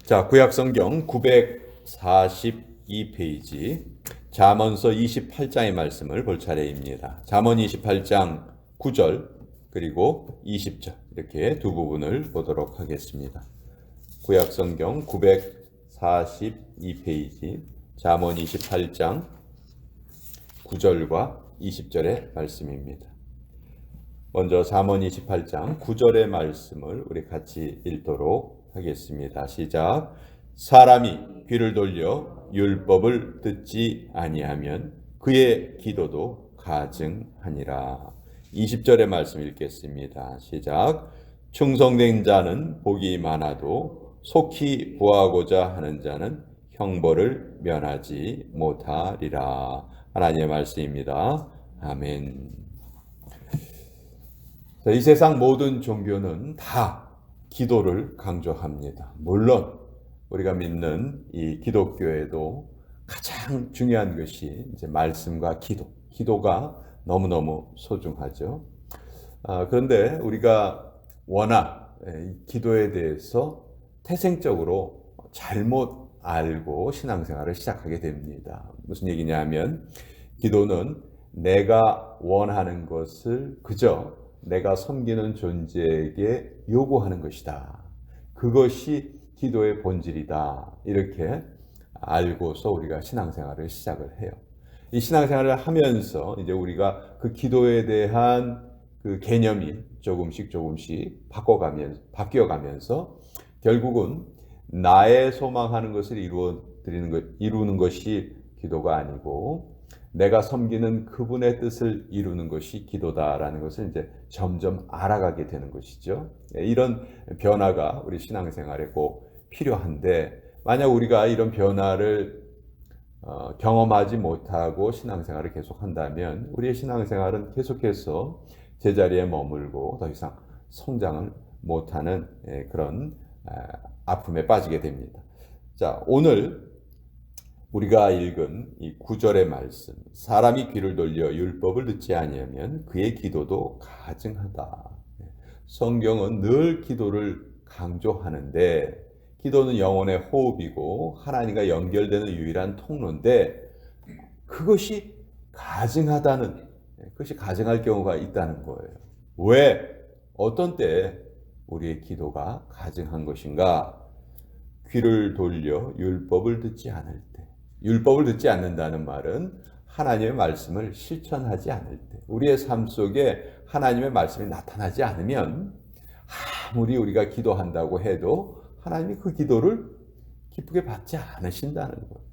자, 구약성경 942페이지 잠언서 28장의 말씀을 볼 차례입니다. 잠언 28장 9절 그리고 20절 이렇게 두 부분을 보도록 하겠습니다. 구약성경 942페이지 잠언 28장 9절과 20절의 말씀입니다. 먼저 잠언 28장 9절의 말씀을 우리 같이 읽도록 하겠습니다. 시작. 사람이 귀를 돌려 율법을 듣지 아니하면 그의 기도도 가증하니라. 20절의 말씀 읽겠습니다. 시작. 충성된 자는 복이 많아도 속히 구하고자 하는 자는 형벌을 면하지 못하리라. 하나님의 말씀입니다. 아멘. 이 세상 모든 종교는 다 기도를 강조합니다. 물론 우리가 믿는 이 기독교에도 가장 중요한 것이 이제 말씀과 기도가 너무너무 소중하죠. 그런데 우리가 워낙 기도에 대해서 태생적으로 잘못 알고 신앙생활을 시작하게 됩니다. 무슨 얘기냐면 기도는 내가 원하는 것을 그저 내가 섬기는 존재에게 요구하는 것이다. 그것이 기도의 본질이다. 이렇게 알고서 우리가 신앙생활을 시작을 해요. 이 신앙생활을 하면서 이제 우리가 그 기도에 대한 그 개념이 조금씩 바뀌어가면서 결국은 나의 소망하는 것을 이루는 것이 기도가 아니고 내가 섬기는 그분의 뜻을 이루는 것이 기도다라는 것을 이제 점점 알아가게 되는 것이죠. 이런 변화가 우리 신앙생활에 꼭 필요한데 만약 우리가 이런 변화를 경험하지 못하고 신앙생활을 계속한다면 우리의 신앙생활은 계속해서 제자리에 머물고 더 이상 성장을 못하는 그런 아픔에 빠지게 됩니다. 자, 오늘 우리가 읽은 이 9절의 말씀, 사람이 귀를 돌려 율법을 듣지 아니하면 그의 기도도 가증하다. 성경은 늘 기도를 강조하는데 기도는 영혼의 호흡이고 하나님과 연결되는 유일한 통로인데 그것이 가증할 경우가 있다는 거예요. 왜? 어떤 때 우리의 기도가 가증한 것인가? 귀를 돌려 율법을 듣지 않을 때. 율법을 듣지 않는다는 말은 하나님의 말씀을 실천하지 않을 때, 우리의 삶 속에 하나님의 말씀이 나타나지 않으면 아무리 우리가 기도한다고 해도 하나님이 그 기도를 기쁘게 받지 않으신다는 거예요.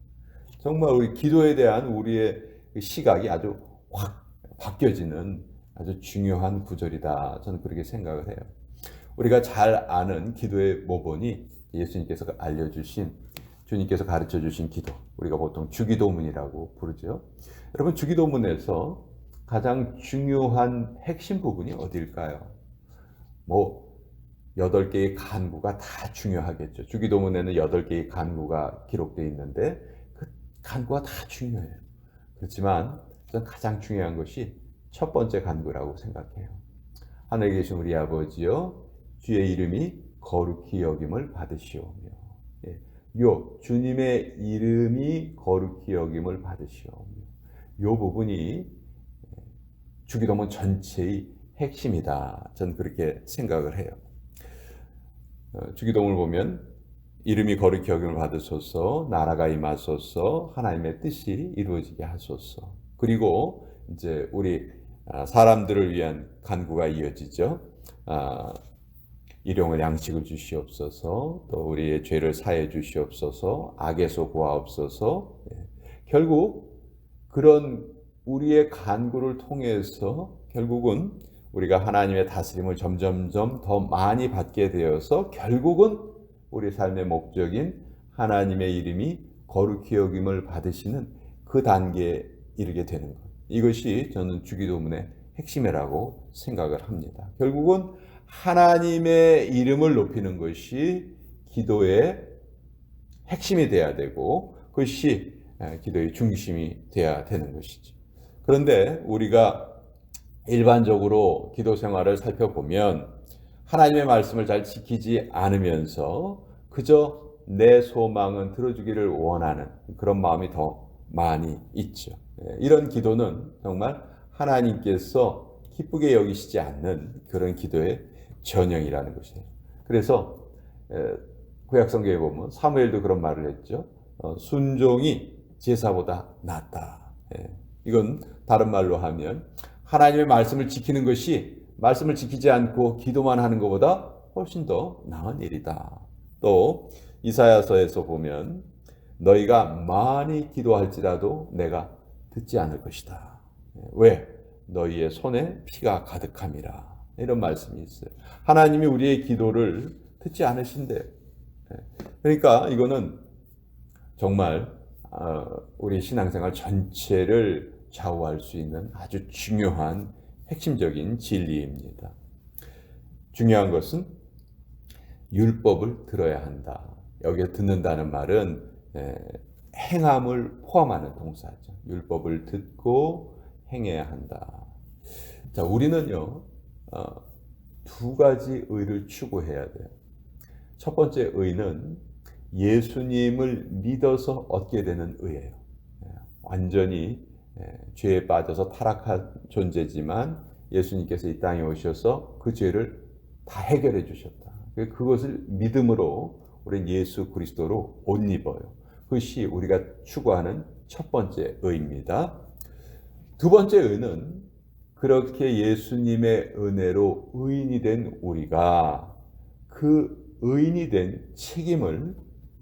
정말 우리 기도에 대한 우리의 시각이 아주 확 바뀌어지는 아주 중요한 구절이다. 저는 그렇게 생각을 해요. 우리가 잘 아는 기도의 모본이 예수님께서 주님께서 가르쳐 주신 기도, 우리가 보통 주기도문이라고 부르죠. 여러분, 주기도문에서 가장 중요한 핵심 부분이 어디일까요? 8개의 간구가 다 중요하겠죠. 주기도문에는 8개의 간구가 기록되어 있는데 그 간구가 다 중요해요. 그렇지만 저는 가장 중요한 것이 첫 번째 간구라고 생각해요. 하늘에 계신 우리 아버지여, 주의 이름이 거룩히 여김을 받으시오며. 주님의 이름이 거룩히 여김을 받으시오며. 요 부분이 주기도문 전체의 핵심이다. 저는 그렇게 생각을 해요. 주기도문을 보면 이름이 거룩히 여김을 받으소서, 나라가 임하소서, 하나님의 뜻이 이루어지게 하소서. 그리고 이제 우리 사람들을 위한 간구가 이어지죠. 일용할 양식을 주시옵소서, 또 우리의 죄를 사해 주시옵소서, 악에서 구하옵소서. 결국 그런 우리의 간구를 통해서 결국은 우리가 하나님의 다스림을 점점점 더 많이 받게 되어서 결국은 우리 삶의 목적인 하나님의 이름이 거룩히 여김을 받으시는 그 단계에 이르게 되는 것. 이것이 저는 주기도문의 핵심이라고 생각을 합니다. 결국은 하나님의 이름을 높이는 것이 기도의 핵심이 돼야 되고 그것이 기도의 중심이 돼야 되는 것이죠. 그런데 우리가 일반적으로 기도 생활을 살펴보면 하나님의 말씀을 잘 지키지 않으면서 그저 내 소망은 들어주기를 원하는 그런 마음이 더 많이 있죠. 이런 기도는 정말 하나님께서 기쁘게 여기시지 않는 그런 기도의 전형이라는 것이에요. 그래서 구약성경에 보면 사무엘도 그런 말을 했죠. 순종이 제사보다 낫다. 이건 다른 말로 하면 하나님의 말씀을 지키는 것이 말씀을 지키지 않고 기도만 하는 것보다 훨씬 더 나은 일이다. 또 이사야서에서 보면 너희가 많이 기도할지라도 내가 듣지 않을 것이다. 왜? 너희의 손에 피가 가득함이라. 이런 말씀이 있어요. 하나님이 우리의 기도를 듣지 않으신대요. 그러니까 이거는 정말 우리 신앙생활 전체를 좌우할 수 있는 아주 중요한 핵심적인 진리입니다. 중요한 것은 율법을 들어야 한다. 여기에 듣는다는 말은 행함을 포함하는 동사죠. 율법을 듣고 행해야 한다. 자, 우리는요, 두 가지 의를 추구해야 돼요. 첫 번째 의는 예수님을 믿어서 얻게 되는 의예요. 완전히 죄에 빠져서 타락한 존재지만 예수님께서 이 땅에 오셔서 그 죄를 다 해결해 주셨다. 그것을 믿음으로 우리는 예수 그리스도로 옷 입어요. 그것이 우리가 추구하는 첫 번째 의입니다. 두 번째 의는 그렇게 예수님의 은혜로 의인이 된 우리가 그 의인이 된 책임을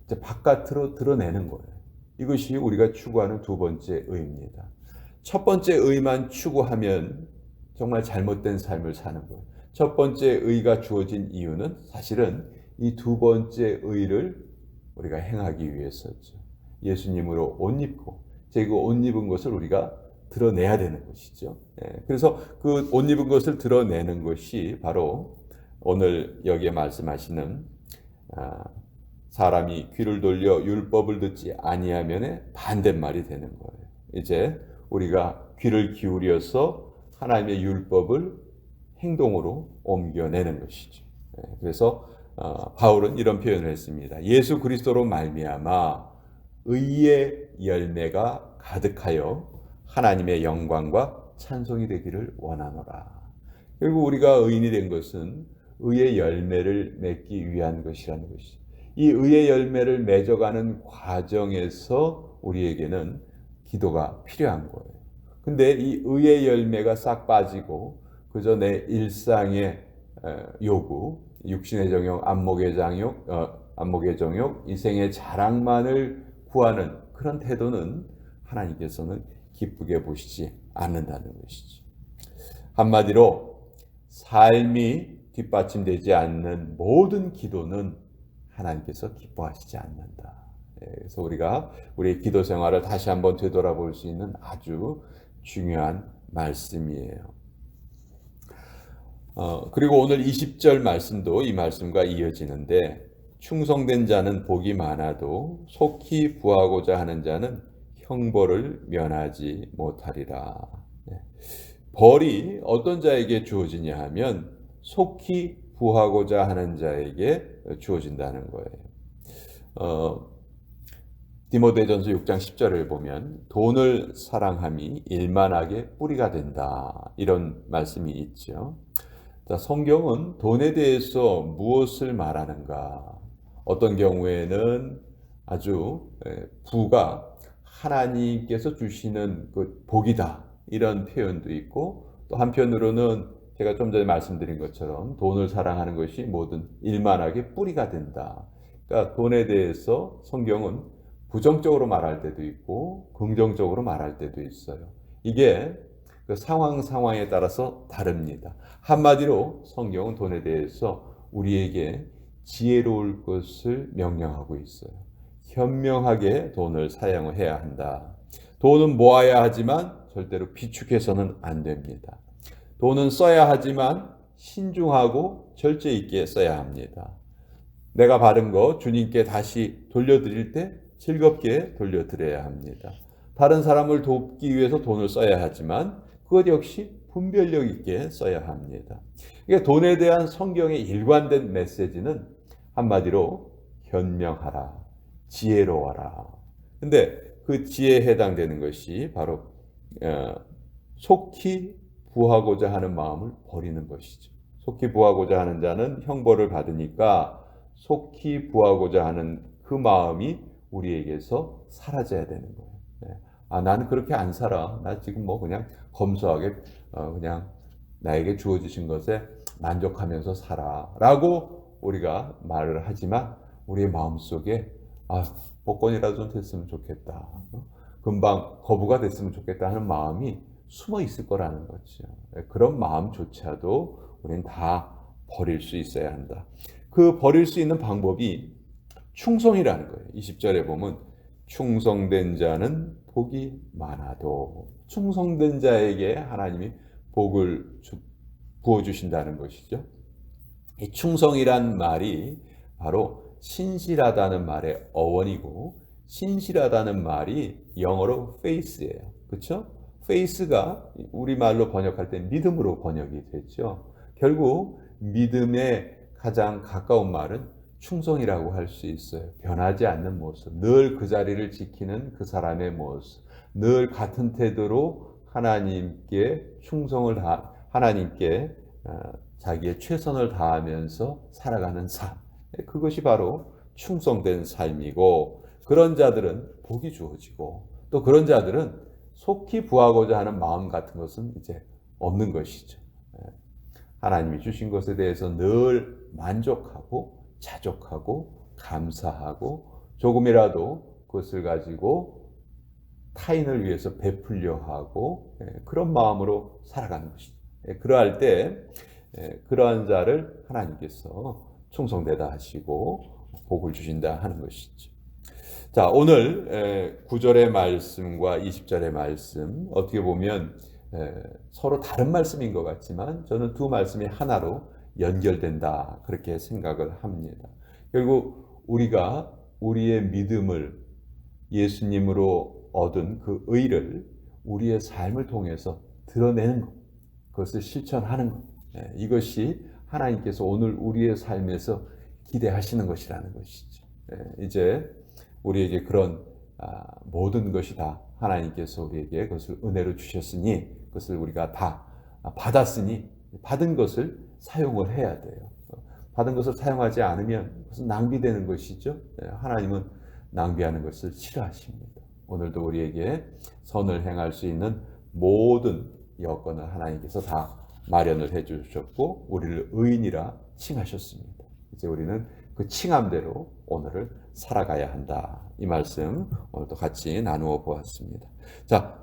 이제 바깥으로 드러내는 거예요. 이것이 우리가 추구하는 두 번째 의입니다. 첫 번째 의만 추구하면 정말 잘못된 삶을 사는 거예요. 첫 번째 의가 주어진 이유는 사실은 이 두 번째 의를 우리가 행하기 위해서죠. 예수님으로 옷 입고 그 옷 입은 것을 우리가 드러내야 되는 것이죠. 그래서 그 옷 입은 것을 드러내는 것이 바로 오늘 여기에 말씀하시는 사람이 귀를 돌려 율법을 듣지 아니하면의 반대말이 되는 거예요. 이제 우리가 귀를 기울여서 하나님의 율법을 행동으로 옮겨내는 것이죠. 그래서 바울은 이런 표현을 했습니다. 예수 그리스도로 말미암아 의의 열매가 가득하여 하나님의 영광과 찬송이 되기를 원하노라. 결국 우리가 의인이 된 것은 의의 열매를 맺기 위한 것이라는 것이죠. 이 의의 열매를 맺어가는 과정에서 우리에게는 기도가 필요한 거예요. 근데 이 의의 열매가 싹 빠지고 그저 내 일상의 요구, 육신의 정욕, 안목의 정욕, 이생의 자랑만을 구하는 그런 태도는 하나님께서는 기쁘게 보시지 않는다는 것이죠. 한마디로 삶이 뒷받침되지 않는 모든 기도는 하나님께서 기뻐하시지 않는다. 그래서 우리가 우리의 기도 생활을 다시 한번 되돌아볼 수 있는 아주 중요한 말씀이에요. 그리고 오늘 20절 말씀도 이 말씀과 이어지는데 충성된 자는 복이 많아도 속히 부하고자 하는 자는 형벌을 면하지 못하리라. 벌이 어떤 자에게 주어지냐 하면 속히 부하고자 하는 자에게 주어진다는 거예요. 디모데전서 6장 10절을 보면 돈을 사랑함이 일만하게 뿌리가 된다. 이런 말씀이 있죠. 자, 성경은 돈에 대해서 무엇을 말하는가? 어떤 경우에는 아주 부가 하나님께서 주시는 그 복이다. 이런 표현도 있고 또 한편으로는 제가 좀 전에 말씀드린 것처럼 돈을 사랑하는 것이 모든 일만하게 뿌리가 된다. 그러니까 돈에 대해서 성경은 부정적으로 말할 때도 있고 긍정적으로 말할 때도 있어요. 이게 그 상황에 따라서 다릅니다. 한마디로 성경은 돈에 대해서 우리에게 지혜로울 것을 명령하고 있어요. 현명하게 돈을 사용해야 한다. 돈은 모아야 하지만 절대로 비축해서는 안 됩니다. 돈은 써야 하지만 신중하고 절제 있게 써야 합니다. 내가 받은 거 주님께 다시 돌려드릴 때 즐겁게 돌려드려야 합니다. 다른 사람을 돕기 위해서 돈을 써야 하지만 그것 역시 분별력 있게 써야 합니다. 그러니까 돈에 대한 성경의 일관된 메시지는 한마디로 현명하라, 지혜로워라. 근데 그 지혜에 해당되는 것이 바로 속히 부하고자 하는 마음을 버리는 것이죠. 속히 부하고자 하는 자는 형벌을 받으니까 속히 부하고자 하는 그 마음이 우리에게서 사라져야 되는 거예요. 나는 그렇게 안 살아. 나 지금 뭐 그냥 검소하게 그냥 나에게 주어지신 것에 만족하면서 살아라고 우리가 말을 하지만 우리의 마음속에 복권이라도 좀 됐으면 좋겠다. 금방 거부가 됐으면 좋겠다 하는 마음이 숨어 있을 거라는 거죠. 그런 마음조차도 우리는 다 버릴 수 있어야 한다. 그 버릴 수 있는 방법이 충성이라는 거예요. 20절에 보면 충성된 자는 복이 많아도, 충성된 자에게 하나님이 복을 부어주신다는 것이죠. 이 충성이란 말이 바로 신실하다는 말의 어원이고, 신실하다는 말이 영어로 faith예요. 그렇죠? faith가 우리말로 번역할 때 믿음으로 번역이 됐죠. 결국 믿음의 가장 가까운 말은 충성이라고 할 수 있어요. 변하지 않는 모습, 늘 그 자리를 지키는 그 사람의 모습, 늘 같은 태도로 하나님께 하나님께 자기의 최선을 다하면서 살아가는 삶. 그것이 바로 충성된 삶이고, 그런 자들은 복이 주어지고, 또 그런 자들은 속히 부하고자 하는 마음 같은 것은 이제 없는 것이죠. 하나님이 주신 것에 대해서 늘 만족하고 자족하고 감사하고 조금이라도 그것을 가지고 타인을 위해서 베풀려 하고 그런 마음으로 살아가는 것이죠. 그러할 때 그러한 자를 하나님께서 충성되다 하시고 복을 주신다 하는 것이죠. 자, 오늘 9절의 말씀과 20절의 말씀 어떻게 보면 서로 다른 말씀인 것 같지만 저는 두 말씀이 하나로 연결된다, 그렇게 생각을 합니다. 결국 우리가 우리의 믿음을 예수님으로 얻은 그 의를 우리의 삶을 통해서 드러내는 것, 그것을 실천하는 것, 이것이 하나님께서 오늘 우리의 삶에서 기대하시는 것이라는 것이죠. 이제 우리에게 그런 모든 것이 다 하나님께서 우리에게 그것을 은혜로 주셨으니, 그것을 우리가 다 받았으니 받은 것을 사용을 해야 돼요. 받은 것을 사용하지 않으면 그것은 낭비되는 것이죠. 하나님은 낭비하는 것을 싫어하십니다. 오늘도 우리에게 선을 행할 수 있는 모든 여건을 하나님께서 다 마련을 해 주셨고 우리를 의인이라 칭하셨습니다. 이제 우리는 그 칭함대로 오늘을 살아가야 한다. 이 말씀 오늘도 같이 나누어 보았습니다. 자,